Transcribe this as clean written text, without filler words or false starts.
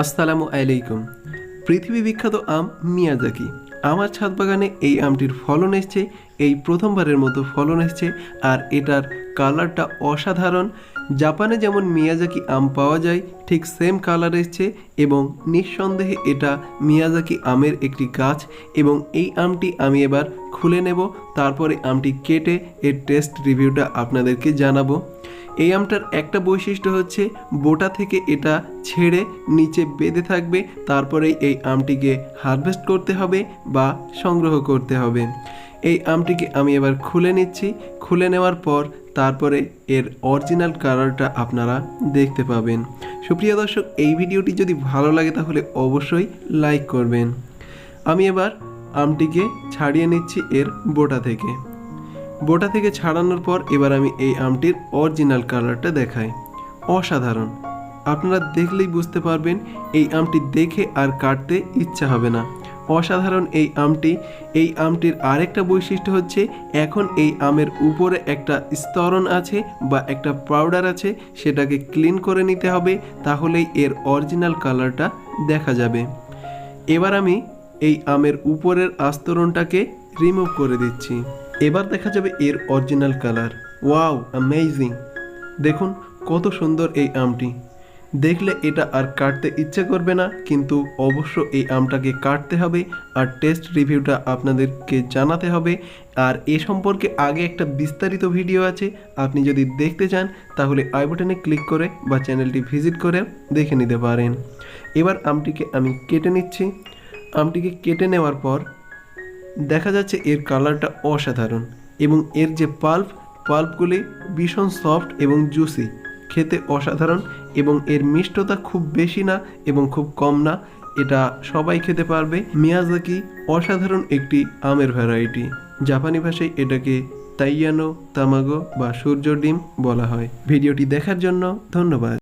আসসালামু আলাইকুম। পৃথিবী বিখ্যাত আম মিয়াজাকি। আমার ছাদ বাগানে এই আমটির ফলন এসছে, এই প্রথমবারের মতো ফলন এসছে। আর এটার কালারটা অসাধারণ। জাপানে যেমন মিয়াজাকি আম পাওয়া যায় ঠিক সেম কালার এসছে এবং নিঃসন্দেহে এটা মিয়াজাকি আমের একটি গাছ। এবং এই আমটি আমি এবার খুলে নেব, তারপরে আমটি কেটে এর টেস্ট রিভিউটা আপনাদেরকে জানাবো। এই আমটার একটা বৈশিষ্ট্য হচ্ছে বোটা থেকে এটা ছেড়ে নিচে বেঁধে থাকবে, তারপরে এই আমটিকে হারভেস্ট করতে হবে বা সংগ্রহ করতে হবে। এই আমটিকে আমি এবার খুলে নিচ্ছি। খুলে নেওয়ার পর তারপরে এর অরিজিনাল কালারটা আপনারা দেখতে পাবেন। সুপ্রিয় দর্শক, এই ভিডিওটি যদি ভালো লাগে তাহলে অবশ্যই লাইক করবেন। আমি এবার আমটিকে ছাড়িয়ে নিচ্ছি এর বোটা থেকে। বোটা থেকে ছাড়ানোর পর এবার আমি এই আমটির অরিজিনাল কালারটা দেখাই। অসাধারণ। আপনারা দেখলেই বুঝতে পারবেন, এই আমটি দেখে আর কাটতে ইচ্ছা হবে না। অসাধারণ এই আমটি। এই আমটির আরেকটা বৈশিষ্ট্য হচ্ছে এখন এই আমের উপরে একটা স্তরণ আছে বা একটা পাউডার আছে, সেটাকে ক্লিন করে নিতে হবে, তাহলেই এর অরিজিনাল কালারটা দেখা যাবে। এবার আমি এই আমের উপরের আস্তরণটাকে রিমুভ করে দিচ্ছি। এবার দেখা যাবে এর অরিজিনাল কালার। Wow, amazing! দেখুন কত সুন্দর এই আমটি। দেখলে এটা আর কাটতে ইচ্ছে করবে না, কিন্তু অবশ্য এই আমটাকে কাটতে হবে আর টেস্ট রিভিউটা আপনাদেরকে জানাতে হবে। আর এ সম্পর্কে আগে একটা বিস্তারিত ভিডিও আছে, আপনি যদি দেখতে চান তাহলে আই বাটনে ক্লিক করে বা চ্যানেলটি ভিজিট করে দেখে নিতে পারেন। এবার আমটিকে আমি কেটে নিচ্ছি। আমটিকে কেটে নেওয়ার পর দেখা যাচ্ছে এর কালারটা অসাধারণ এবং এর যে পাল্পগুলি ভীষণ সফট এবং জুসি, খেতে অসাধারণ। এবং এর মিষ্টতা খুব বেশি না এবং খুব কম না, এটা সবাই খেতে পারবে। মিয়াজাকি অসাধারণ একটি আমের ভ্যারাইটি। জাপানি ভাষায় এটাকে তাইয়ানো তামাগো বা সূর্য ডিম বলা হয়। ভিডিওটি দেখার জন্য ধন্যবাদ।